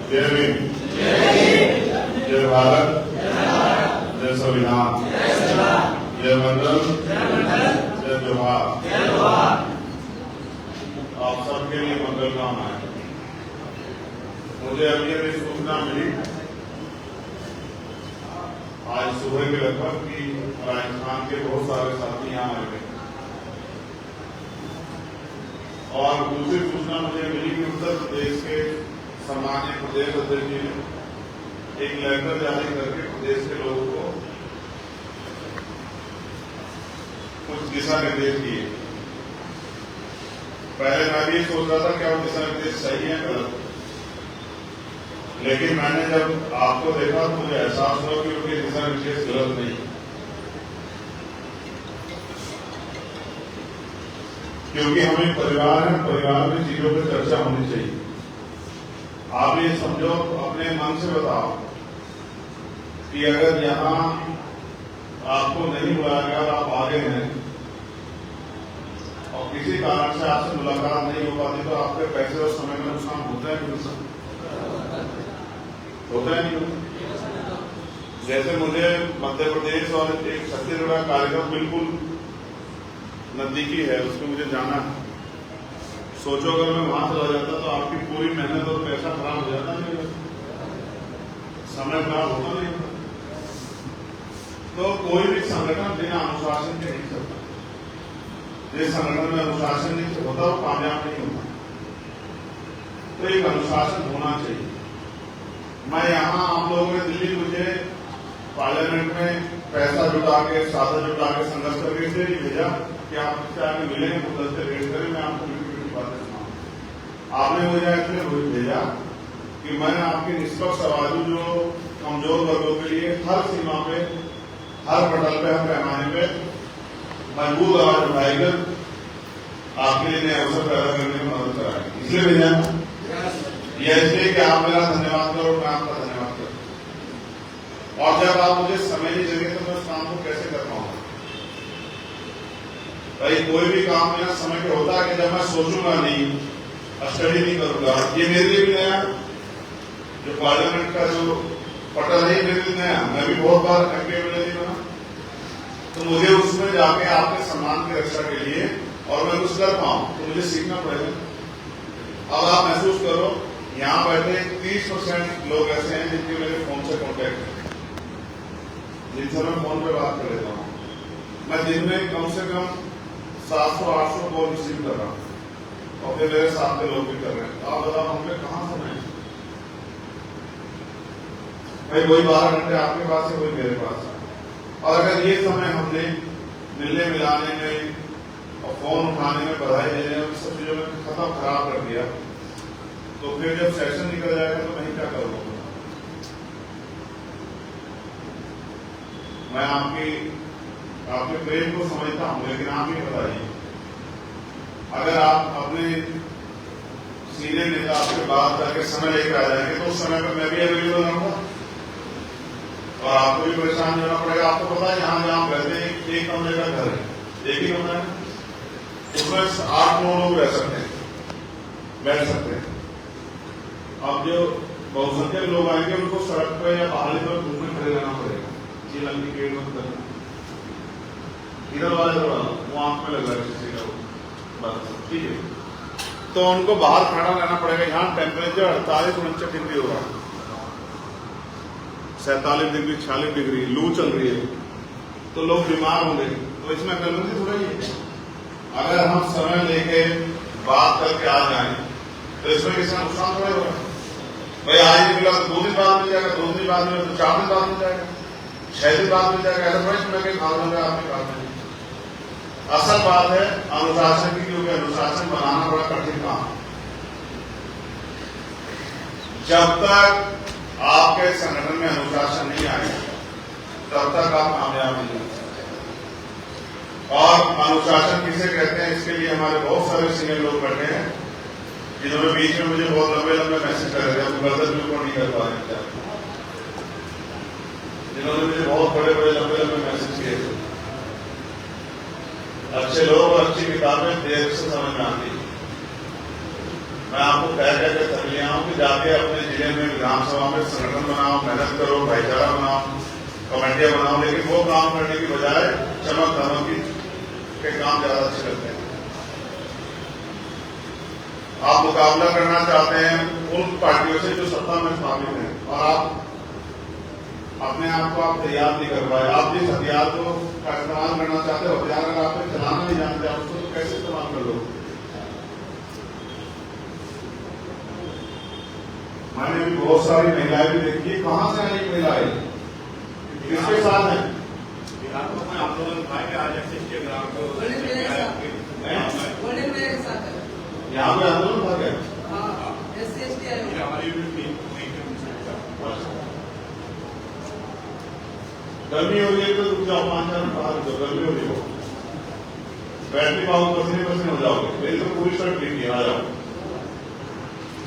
जय भीम, जय भारत, जय संविधान, जय मंडल, जय जोहार। आप सबके लिए मंगल कामना है। मुझे अभी सूचना मिली आज सुबह के लगभग कि राजस्थान के बहुत सारे साथी यहाँ आए थे और दूसरी सूचना मुझे मिली कि उत्तर प्रदेश के सम्मानीय प्रदेश अध्यक्ष जी ने एक लेटर जारी करके प्रदेश के लोगों को कुछ दिशा निर्देश दिए। पहले मैं भी सोच रहा था क्या वो दिशा निर्देश सही है गलत, लेकिन मैंने जब आपको देखा तो मुझे एहसास हुआ कि उनके दिशा निर्देश गलत नहीं, क्योंकि हमें परिवार है, परिवार में चीजों पर चर्चा होनी चाहिए। आप ये समझो, अपने मन से बताओ कि अगर यहाँ आपको नहीं बुलाया गया और आप आगे हैं और किसी कारण से आपसे मुलाकात नहीं हो पाती तो आपके पैसे और समय में नुकसान होता है कि होता है नहीं? जैसे मुझे मध्य प्रदेश और एक छत्तीसगढ़ का कार्यक्रम बिल्कुल नजदीकी है, उसमें मुझे जाना है। सोचो अगर मैं वहां चला जाता तो आपकी पूरी मेहनत और पैसा खराब हो जाता, नहीं समय खराब होता नहीं होता। तो कोई भी संगठन बिना अनुशासन के नहीं चलता। जिस संगठन में अनुशासन नहीं होता वो कामयाब नहीं होता। तो एक अनुशासन होना चाहिए। मैं यहाँ आप लोगों ने दिल्ली मुझे पार्लियामेंट में पैसा जुटा के, साधन जुटा के, संघर्ष करके इसलिए नहीं भेजा कि आप इससे आगे मिलेंगे, मुद्दे से रेट करें, मैं आपको मीठी बातें सुनाऊं। आपने मुझे इसलिए भेजा कि मैं आपकी निष्पक्ष आवाज़ जो कमजोर वर्गों के लिए हर सीमा पे, हर पटल पे, हर पैमाने पे मजबूत आवाज उठाएकर आपके लिए नए अवसर पैदा करने में मदद कराएगी। इसलिए भेजा यह इसलिए कि आप मेरा धन्यवाद करो, मैं आपका धन्यवाद करूं। और जब आप मुझे समय नहीं देंगे तो मैं उस काम को कैसे कर पाऊंगा? भाई कोई भी काम मेरा समय पे होता है कि जब मैं सोचूंगा नहीं, स्टडी नहीं करूंगा। ये मेरे लिए भी नया, जो पार्लियामेंट का जो पटल है मेरे लिए नया। मैं भी बहुत बार एमपी बना, तो मुझे उसमें जाके आपके सम्मान की रक्षा के लिए और मैं कुछ कर पाऊं तो मुझे सीखना पड़ेगा। अब आप महसूस करो, यहाँ बैठे 30% लोग ऐसे हैं जिनके मेरे फोन से कॉन्टेक्ट है, जिनसे मैं फोन पे बात कर लेता हूँ। मैं दिन में कम से कम 700-800 कॉल रिसीव कर रहा हूँ और फिर मेरे साथ के लोग भी कर रहे हैं। आप बताओ हम पे कहाँ समय है? भाई वही 12 घंटे आपके पास है, वही मेरे पास है। और अगर ये समय हमने मिलने मिलाने में और फोन उठाने में, बधाई देने में, सब चीजों में खत्म खराब कर दिया तो फिर जब सेशन निकल जाएगा तो मैं क्या करूंगा? मैं आपके प्रेम को समझता हूं, लेकिन आप ही बताइए, अगर आप अपने सीनियर नेता आपके बात करके समय लेकर आ जाएंगे तो उस समय पर मैं भी अवेलेबल रहूंगा और आपको भी परेशान होना पड़ेगा। आपको पता है यहाँ जहाँ रहते हैं एक कमरे का घर है, एक ही कमरा है, उसमें 8-9 लोग रह सकते हैं, बैठ सकते हैं। अब जो बहुसंख्यक लोग आएंगे उनको सड़क पे या पहाड़ी पर धूप में खड़े रहना पड़ेगा। ये लंबी पेड़ मत करना, इधर वाले वो आंख में लग रहा है किसी का, बस ठीक है। तो उनको बाहर खड़ा रहना पड़ेगा। यहाँ टेम्परेचर 48-49 डिग्री हो रहा है, 47 डिग्री, 46 डिग्री, लू चल रही है, तो लोग बीमार होंगे। तो इसमें गलती थोड़ा ही है। अगर हम समय लेके बात करके आ जाए तो इसमें किसी नुकसान थोड़ा होगा। भाई आज नहीं मिला तो 2 दिन बाद मिल जाएगा, 2 दिन बाद मिला तो 4 दिन बाद मिल जाएगा, 6 दिन बाद मिल जाएगा। ऐसा थोड़ा सुना के खा लूंगा आपके बात में। असल बात है अनुशासन की, क्योंकि अनुशासन बनाना बड़ा कठिन काम है। जब तक आपके संगठन में अनुशासन नहीं आएगा तब तक आप कामयाब नहीं हो सकते। और अनुशासन किसे कहते हैं, इसके लिए हमारे बहुत सारे सीनियर लोग बैठे हैं जिन्होंने बीच में मुझे बहुत लंबे मैसेज कर रहे हैं, गलत बिल्कुल नहीं कर पा रहे, जिन्होंने मुझे बहुत बड़े लंबे मैसेज किए थे। अच्छे लोग और अच्छी किताबें देर से समझ में आती है। मैं आपको कह कर थक लिया हूँ कि जाके अपने जिले में विधानसभा में संगठन बनाओ, मेहनत करो, भाईचारा बनाओ, कमेटियां बनाओ, लेकिन वो काम करने की बजाय चमक धमकी के काम ज्यादा अच्छे लगते हैं। आप मुकाबला करना चाहते हैं उन पार्टियों से जो सत्ता में शामिल हैं, और आप अपने आप को आप तैयार नहीं कर पाए। आप जिस हथियार को इस्तेमाल करना चाहते हो, हथियार अगर आप चलाना नहीं जानते, आप उसको तो कैसे इस्तेमाल कर लो। मैंने भी बहुत सारी महिलाएं भी देखी है। कहां से आई महिलाएं, किसके साथ है? आंदोलन आज के ग्राम को यहाँ पे आंदोलन था क्या? हमारी गर्मी हो रही है तो रुक जाओ, 5 बाहर तो गर्मी हो रही हो, बैठ नहीं पाओ, पसीने पसीने हो जाओगे। मेरी तो पूरी शर्ट नहीं आ जाओ।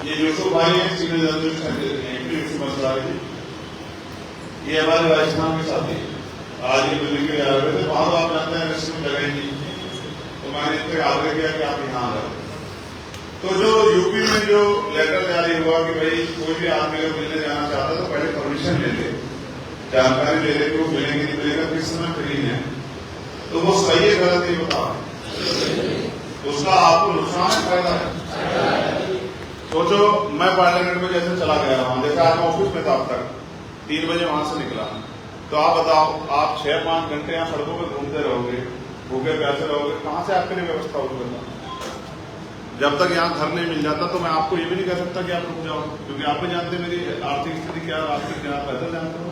ये यूसुफ भाई है, सीनियर जर्नलिस्ट मसला है, ये हमारे राजस्थान के साथी आज ये दिल्ली के आ रहे थे। वहां आप जानते हैं रेस्ट में जगह नहीं, तो मैंने इनसे आग्रह किया कि आप यहाँ आ जाओ। तो जो यूपी में जो लेटर जारी हुआ कि भाई कोई भी आदमी अगर मिलने जाना चाहता है तो पहले परमिशन ले ले, जानकारी ले ले कि वो मिलेंगे नहीं मिलेगा, किस समय फ्री है, तो वो सही है गलत नहीं बता, उसका आपको नुकसान है फायदा है। सोचो मैं पार्लियामेंट में जैसे चला गया वहां, जैसे आज ऑफिस में था अब तक 3 बजे वहां से निकला, तो आप बताओ आप 6-5 घंटे यहाँ सड़कों पर घूमते रहोगे, भूखे प्यासे रहोगे, कहाँ से आपके लिए व्यवस्था होगी? जब तक यहाँ घर नहीं मिल जाता तो मैं आपको ये भी नहीं कह सकता कि आप रुक जाओ, क्योंकि आप भी जानते मेरी आर्थिक स्थिति क्या, आर्थिक क्या पैसा जानते हो।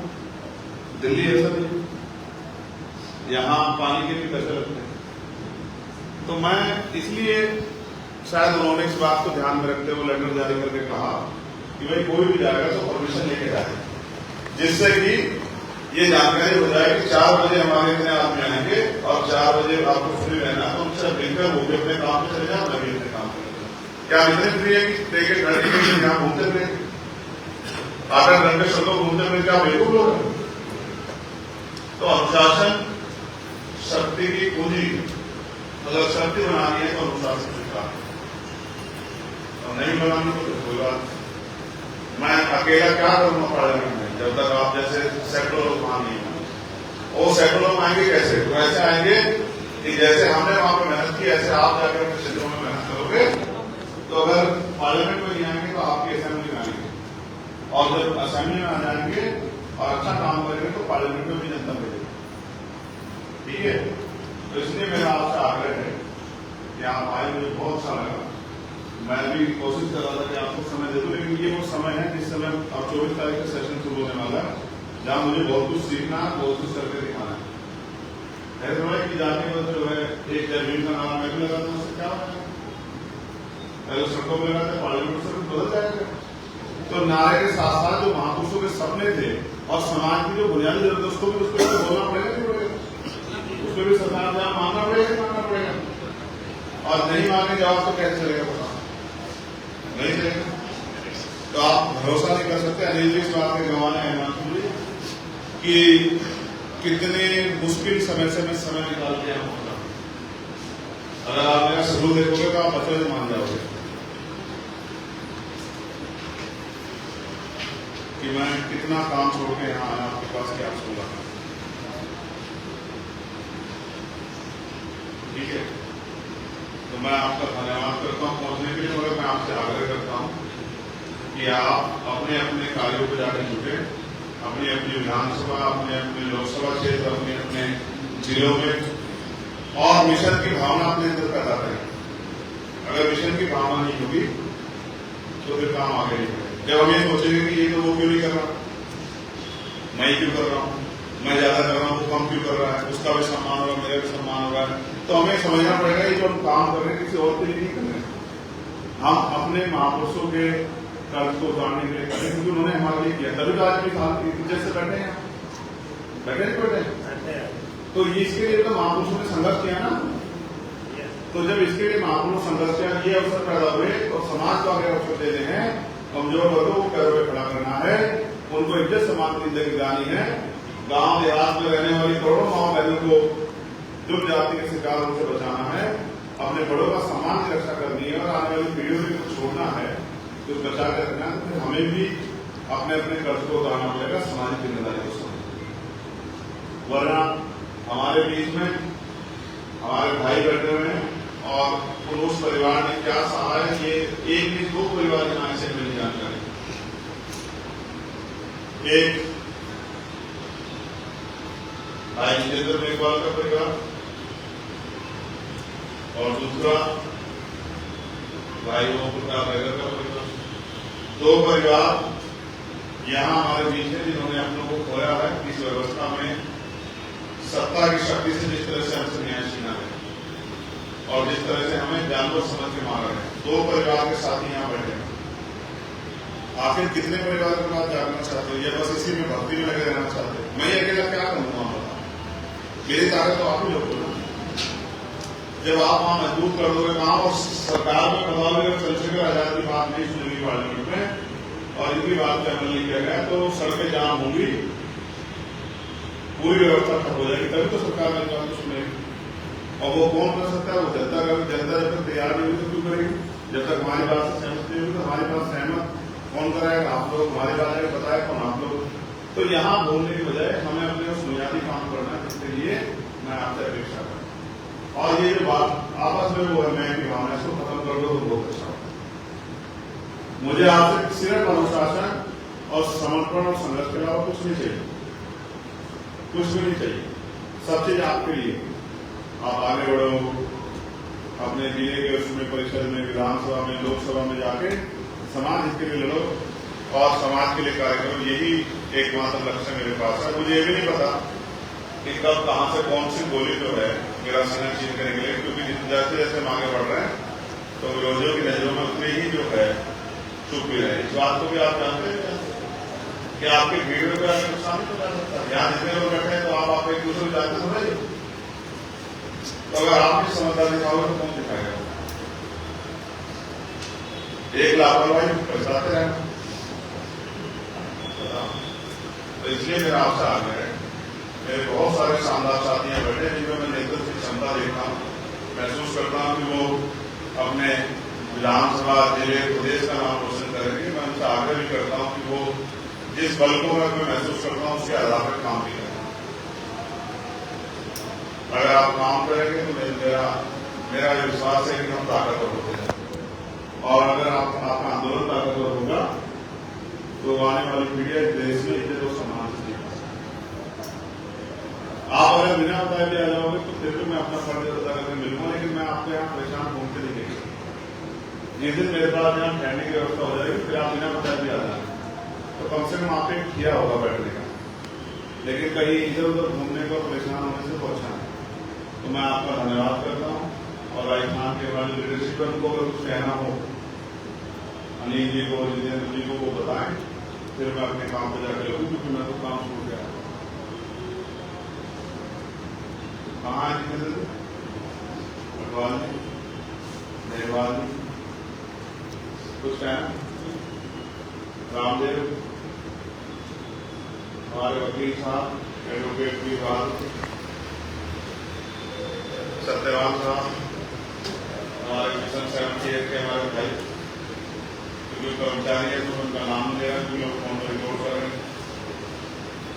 दिल्ली ऐसा नहीं, यहाँ पानी के भी पैसे लगते हैं। तो मैं इसलिए शायद उन्होंने इस बात को ध्यान में रखते हुए लेटर जारी करके कहा कि भाई कोई भी जाएगा तो परमिशन लेके जाए, जिससे कि ये जानकारी हो जाए कि 4 बजे हमारे इतने आदमी आएंगे और 4 बजे आपको फ्री रहना, तो उनसे मिलकर वो भी अपने काम पे चले जाओ, मैं भी अपने काम पे चले जाऊँ। क्या इतने फ्री है कि देखे घंटे के लिए यहाँ घूमते रहे, 8-8 घंटे सड़कों घूमते रहे, क्या बेवकूफ लोग हैं? तो अनुशासन शक्ति की पूंजी, अगर शक्ति बनानी है तो अनुशासन का, और नहीं बनानी तो कोई बात। मैं अकेला क्या करूंगा पार्लियामेंट में जब तक आप जैसे सैकड़ों लोग वहां नहीं होंगे। वो सैकड़ों लोग आएंगे कैसे? तो ऐसे आएंगे कि जैसे हमने वहां पर मेहनत की, ऐसे आप जाकर अपने क्षेत्रों में मेहनत करोगे। तो अगर पार्लियामेंट में नहीं आएंगे तो आपकी असेंबली में आएंगे, और जब असेंबली में आ जाएंगे और अच्छा काम करेंगे तो पार्लियामेंट में भी जनता भेजेगी। ठीक है, तो इसलिए मेरा आपसे आग्रह है कि आप आए, मुझे बहुत अच्छा लगा। मैं भी कोशिश कर रहा था कि आपको समय दे दूं, लेकिन ये वो समय है जिस समय अब 24 तारीख का सेशन शुरू होने वाला है, जहां मुझे बहुत कुछ सीखना है, बहुत कुछ करके दिखाना है। ऐसा है कि जाने का जो है एक जमीन का नाम मैं भी लगा दूं, उससे क्या होगा? पहले सड़कों में लगाते पार्लियामेंट से बदल जाएगा। तो नारे के साथ साथ जो महापुरुषों के सपने थे और समाज की जो बुनियादी जरूरत है उसको भी बोलना पड़ेगा, नहीं पड़ेगा? उसको भी सरकार जहाँ मानना पड़ेगा, मानना पड़ेगा। और नहीं मानने जवाब तो कैसे चलेगा? पता नहीं चलेगा। तो आप भरोसा नहीं कर सकते। अनिल जी इस बात के गवाह हैं कि कितने मुश्किल समय से मैं समय निकाल के यहाँ पहुंचा। अगर आप मेरा शुरू देखोगे तो आप बच्चों से मान जाओगे कि मैं कितना काम छोड़ के यहाँ आया आपके पास क्या सुना। ठीक है, तो मैं आपका धन्यवाद करता हूँ पहुंचने के लिए, मगर मैं आपसे आग्रह करता हूँ कि आप अपने अपने कार्यों पर जाकर जुटे, अपनी अपनी विधानसभा, अपने अपने लोकसभा क्षेत्र, अपने अपने जिलों में, और मिशन की भावना अपने अंदर पैदा करें। अगर मिशन की भावना नहीं होगी तो फिर काम आगे नहीं बढ़ेगा। जब हम ये सोचेंगे कि ये तो वो क्यों नहीं कर रहा, मैं क्यों कर रहा हूँ, मैं ज्यादा कर रहा हूँ, वो कम क्यों कर रहा है, उसका भी सम्मान हो रहा है, मेरा भी सम्मान हो रहा है, तो हमें समझना पड़ेगा ये जो हम काम कर रहे हैं किसी और के लिए नहीं कर रहे, हम अपने महापुरुषों के कर्ज को उतारने के लिए कर रहे हैं, क्योंकि उन्होंने हमारे लिए किया, तभी तो आज भी इज्जत से बैठे हैं, बैठे नहीं बैठे। तो इसके लिए तो महापुरुषों ने संघर्ष किया ना। तो जब इसके लिए महापुरुष संघर्ष किया, ये अवसर पैदा हुए, तो समाज को आगे अवसर देने हैं, कमजोर वर्गों को पैरों पर खड़ा करना है, उनको इज्जत समान जिंदगी दिलानी है। गांव देहात में रहने वाली करोड़ों माओ बहनों को जुर्म जाति के शिकार से बचाना है। अपने बड़ों का सम्मान की रक्षा करनी है और आने वाली पीढ़ियों में कुछ छोड़ना है, कुछ बचा के रखना है, तो हमें भी अपने अपने कर्ज को उतारना पड़ेगा, सामाजिक जिम्मेदारी को समझ। वरना हमारे बीच में हमारे भाई बैठे हुए हैं और उस परिवार ने क्या सहा है, ये एक भी 2 परिवार यहाँ से मिली जानकारी। एक भाई जितेंद्र मेघवाल का परिवार और दूसरा भाई ओम प्रकाश बैगर का परिवार। 2 परिवार यहाँ हमारे बीच में जिन्होंने अपनों को खोया है इस व्यवस्था में सत्ता की शक्ति से, जिस तरह से हमसे न्याय छीना है और जिस तरह से हमें जानवर समझ के मारा है। 2 परिवार के साथी यहाँ बैठे हैं। आखिर कितने परिवार के बाद जागना चाहते हो, या बस इसी में भक्ति में लगे रहना चाहते हो? मैं अकेला क्या करूंगा, बताओ। मेरी ताकत तो आप ही लोग ना। जब आप वहां मजबूत कर दोगे काम और सरकार में बताओगे चंद्रशेखर आजाद की बात नहीं सुनेगी पार्लियामेंट में और इनकी बात पे अमल नहीं किया गया तो सड़कें जाम होंगी, पूरी व्यवस्था ठप हो जाएगी, तभी तो सरकार में बात सुनेगी। और वो कौन कर सकता है? वो जनता का। जनता जब तक तैयार नहीं हुई तो क्यों करेगी? जब तक हमारी बात से सहमत नहीं हुई तो हमारी बात सहमत कौन कराएगा? आप लोग। हमारी बात आगे बताए कौन? आप लोग। तो यहाँ बोलने की बजाय हमें अपने उस बुनियादी काम करना है जिसके लिए मैं आपसे अपेक्षा करता हूँ। और ये जो बात आपस में वो है मैं की भावना, इसको खत्म कर दो तो बहुत अच्छा होगा। मुझे आपसे सिर्फ अनुशासन और समर्पण और संघर्ष के अलावा कुछ नहीं चाहिए, कुछ भी नहीं चाहिए। सब चीज आपके लिए। आप आगे बढ़ो, अपने जिले के उसमें परिषद में, विधानसभा में, लोकसभा में जाके समाज हित के लिए लड़ो और समाज के लिए कार्य करो। यही एकमात्र लक्ष्य मेरे पास है। मुझे ये भी नहीं पता कि कब कहां से कौन सी गोली जो है मेरा सीना चीन करने के लिए, क्योंकि जैसे जैसे हम आगे बढ़ रहे हैं तो विरोधियों की नजरों में उतनी ही जो है चुप भी रहे। इस बात को भी आप जानते हैं कि आपके भीड़ में आगे नुकसान नहीं हो सकता। यहाँ जितने लोग बैठे हैं तो आप एक दूसरे को जानते समझिए। तो अगर आप भी समझदार दिखाओगे तो कौन दिखाएगा? एक लापरवाही पछताते रहना। तो इसलिए मेरा आपसे आग्रह है, मेरे बहुत सारे शानदार साथी हैं बैठे जिनमें मैं नेतृत्व की क्षमता देखता हूँ, महसूस करता हूँ कि वो अपने विधानसभा, जिले, प्रदेश का नाम रोशन करेंगे। मैं उनसे आग्रह भी करता हूँ कि वो जिस बल को मैं महसूस करता हूँ उसके आधार पर काम भी करें। अगर आप काम करेंगे तो मेरा विश्वास है कि हम ताकतवर होते हैं। और अगर आपका आंदोलन ताकतवर होगा तो आने वाली पीढ़ी देश में इतने लोग सम्मान से जीना सकते। आप अगर बिना बताए भी आ जाओगे तो फिर भी मैं अपना फर्ज अदा करके मिलूंगा, लेकिन मैं आपको यहाँ परेशान घूमते नहीं देखूंगा। जिस दिन मेरे पास यहाँ ठहरने की व्यवस्था हो जाएगी फिर आप बिना बताए भी आ जाए तो कम से कम आपने किया होगा बैठने का, लेकिन कहीं इधर उधर घूमने को परेशान होने से तो अच्छा है। तो मैं आपका धन्यवाद करता हूँ और राजस्थान के हमारे लीडरशिप पर उनको अगर कुछ कहना हो, अनिल जी को, जितेंद्र जी को वो बताएं, फिर मैं अपने काम पे जाकर लगूँ, क्योंकि मैं तो काम छूट गया। कहाँ है जितेंद्र जी? अग्रवाल जी, मेहरबान जी, कुछ कहना? रामदेव, हमारे वकील साहब, एडवोकेट विभाग, सत्यवान साहब, हमारे मिशन 78 के हमारे भाई, क्योंकि कर्मचारी है तो उनका नाम ले रहा है, क्योंकि लोग फोन पर रिकॉर्ड कर रहे हैं।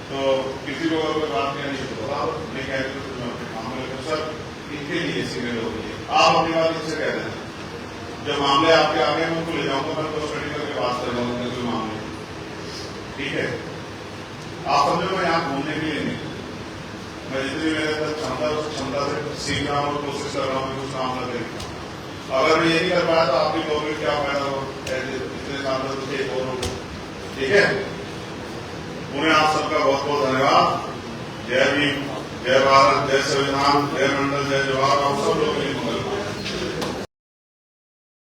तो किसी को अगर बात नहीं तो बताओ, नहीं कहते तो मैं अपने काम में लेकर सर इनके लिए सिग्नल हो गई है। आप अपनी बात इससे कह दें, जब मामले आपके आगे मैं उनको ले जाऊंगा, मैं तो स्टडी करके बात कर लूंगा कोई मामले, ठीक है? आप समझो मैं यहाँ घूमने के लिए नहीं, मैं जितनी मेरे अंदर क्षमता उस क्षमता से सीख रहा हूँ, कोशिश कर रहा हूँ कुछ काम न करें। अगर मैं ये नहीं कर पाया तो आपकी कहोगे क्या फायदा हो, इतने साल में तो एक और हो, ठीक है? उन्हें आप सबका बहुत बहुत धन्यवाद। जय भीम, जय भारत, जय संविधान, जय मंडल, जय जवाहर, आप सब लोग